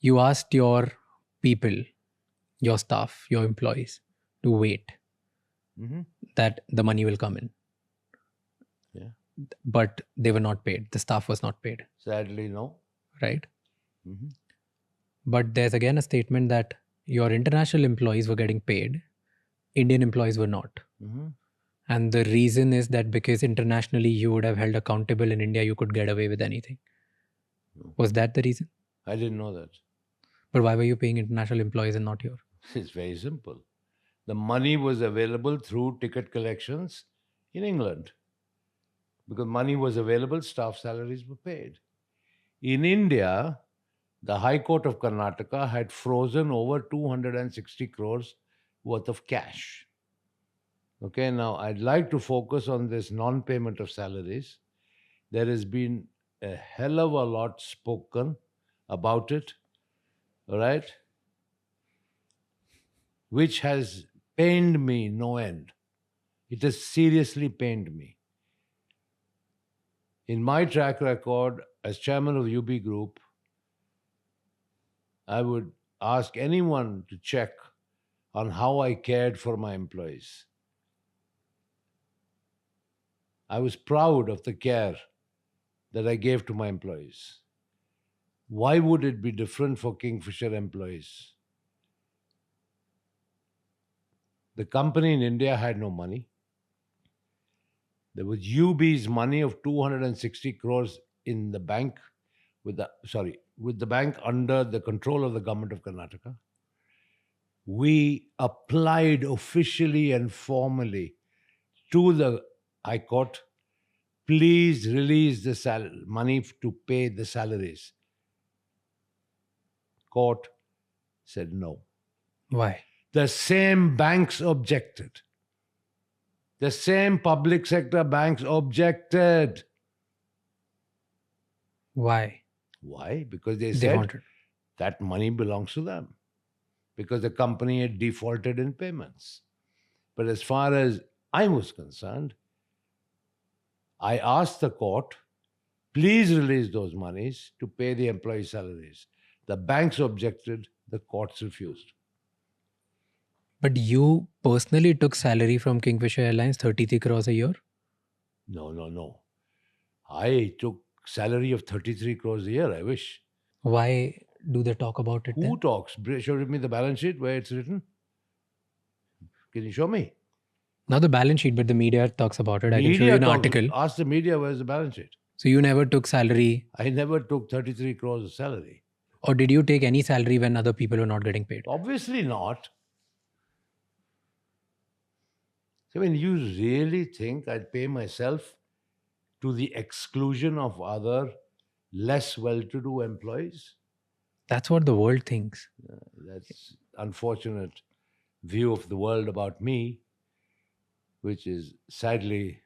You asked your people, your staff, your employees to wait Mm-hmm. that the money will come in. Yeah. But they were not paid. The staff was not paid, Sadly, no. right? Mm-hmm. But there's again a statement that your international employees were getting paid, Indian employees were not. Mm-hmm. And the reason is that because internationally you would have held accountable, in India you could get away with anything. No. Was that the reason? I didn't know that. But why were you paying international employees and not your? It's very simple. The money was available through ticket collections in England. Because money was available, staff salaries were paid. In India, the High Court of Karnataka had frozen over 260 crores worth of cash. Okay, now I'd like to focus on this non payment of salaries. There has been a hell of a lot spoken about it, all right, which has pained me no end. It has seriously pained me. In my track record as chairman of UB Group, I would ask anyone to check on how I cared for my employees. I was proud of the care that I gave to my employees. Why would it be different for Kingfisher employees? The company in India had no money. There was UB's money of 260 crores in the bank with the bank under the control of the government of Karnataka. We applied officially and formally to the High Court, please release the money to pay the salaries. Court said no. Why? The same banks objected. The same public sector banks objected. Why? Why? Because they They said wanted. that money belongs to them. Because the company had defaulted in payments. But as far as I was concerned, I asked the court, please release those monies to pay the employee salaries. The banks objected, the courts refused. But you personally took salary from Kingfisher Airlines, 33 crores a year? No. I took salary of 33 crores a year, I wish. Why do they talk about it Who then? talks? Show me the balance sheet where it's written. Can you show me? Not the balance sheet, but the media talks about it. I can show you Media an talks. article. Ask the media where's the balance sheet. So you never took salary, I never took 33 crores of salary. or did you take any salary when other people were not getting paid? Obviously not. So when you really think I'd pay myself to the exclusion of other less well-to-do employees? That's what the world thinks. That's unfortunate view of the world about me, which is sadly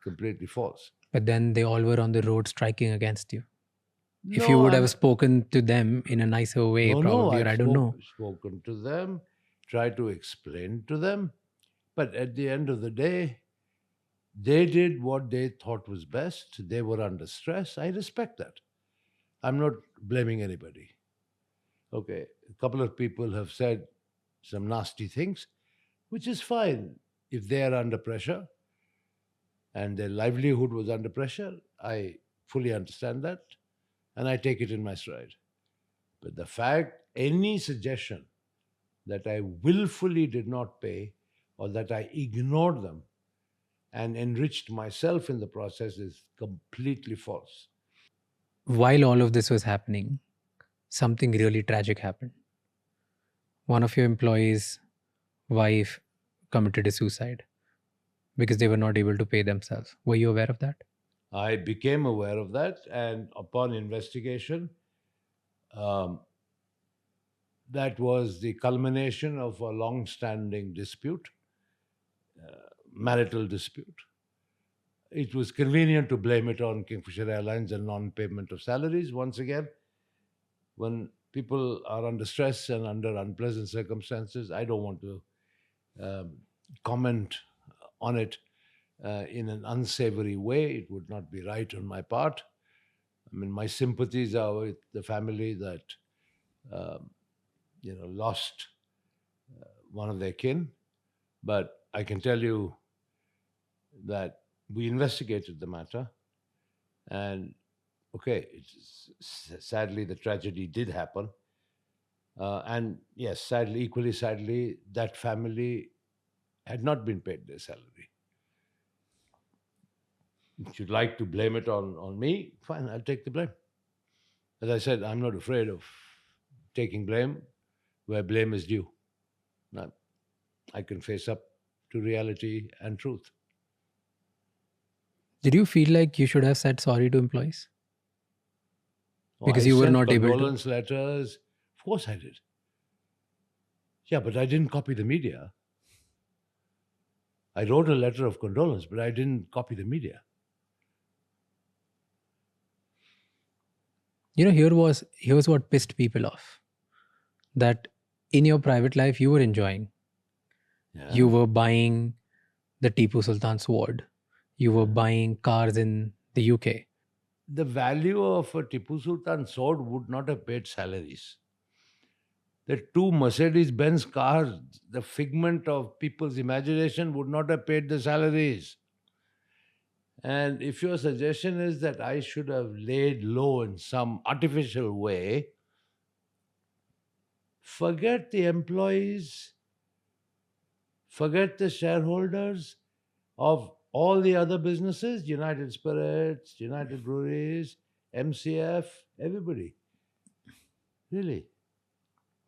completely false. But then they all were on the road striking against you. If No, you would have spoken to them in a nicer way, probably, or I don't know. Spoken to them, tried to explain to them, but at the end of the day, they did what they thought was best. They were under stress. I respect that. I'm not blaming anybody. Okay, a couple of people have said some nasty things, which is fine if they are under pressure and their livelihood was under pressure. I fully understand that and I take it in my stride. But the fact, any suggestion that I willfully did not pay or that I ignored them and enriched myself in the process is completely false. While all of this was happening, something really tragic happened. One of your employees' wife committed a suicide because they were not able to pay themselves. Were you aware of that? I became aware of that, and upon investigation, that was the culmination of a long standing dispute, marital dispute. It was convenient to blame it on Kingfisher Airlines and non payment of salaries. Once again, when people are under stress and under unpleasant circumstances, I don't want to comment on it in an unsavory way. It would not be right on my part. I mean, my sympathies are with the family that um, lost one of their kin. But I can tell you that we investigated the matter, and okay, sadly the tragedy did happen, and yes, sadly, equally sadly, that family had not been paid their salary. If you'd like to blame it on me, fine, I'll take the blame. As I said, I'm not afraid of taking blame where blame is due. Now, I can face up to reality and truth. Did you feel like you should have said sorry to employees Oh, because I you were sent not able to? condolence letters. Of course I did. Yeah, but I didn't copy the media. I wrote a letter of condolence, but I didn't copy the media. Here's what pissed people off. That in your private life you were enjoying. Yeah. You were buying the Tipu Sultan sword. You were buying cars in the UK. The value of a Tipu Sultan sword would not have paid salaries. The two Mercedes Benz cars, the figment of people's imagination, would not have paid the salaries. And if your suggestion is that I should have laid low in some artificial way, forget the employees, forget the shareholders of all the other businesses, United Spirits, United Breweries, MCF, everybody. Really.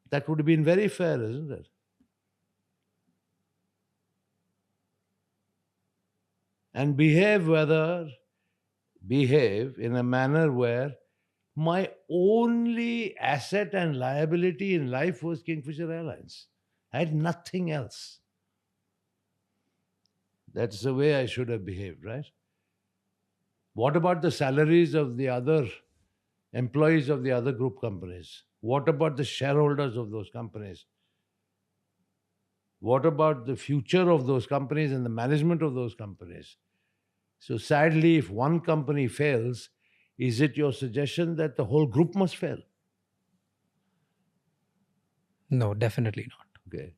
That would have been very fair, isn't it? And behave in a manner where my only asset and liability in life was Kingfisher Airlines. I had nothing else. That's the way I should have behaved, right? What about the salaries of the other employees of the other group companies? What about the shareholders of those companies? What about the future of those companies and the management of those companies? So, sadly, if one company fails, is it your suggestion that the whole group must fail? No, definitely not. Okay.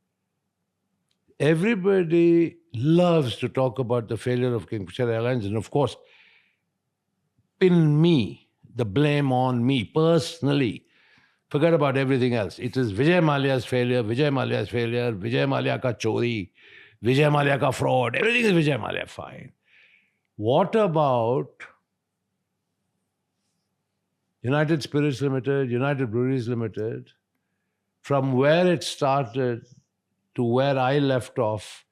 Everybody loves to talk about the failure of Kingfisher Airlines, and of course, pin me, the blame on me personally. Forget about everything else. It is Vijay Mallya's failure, Vijay Mallya's failure, Vijay Mallya ka chori, Vijay Mallya ka fraud. Everything is Vijay Mallya. Fine. What about United Spirits Limited, United Breweries Limited? From where it started to where I left off,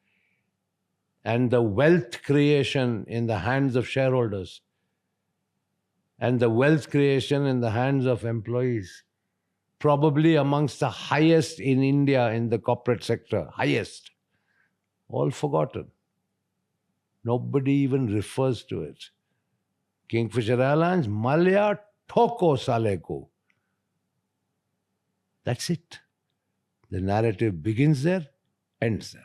and the wealth creation in the hands of shareholders and the wealth creation in the hands of employees, probably amongst the highest in India in the corporate sector, highest, all forgotten. Nobody even refers to it. Kingfisher Airlines, Mallya, Thoko Saleko. That's it. The narrative begins there, ends there.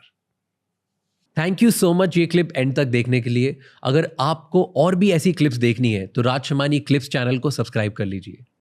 Thank you so much ये clip and तक देखने के लिए. अगर आपको और भी ऐसी क्लिप्स देखनी है तो राजशमानी क्लिप्स चैनल को सब्सक्राइब कर लीजिए.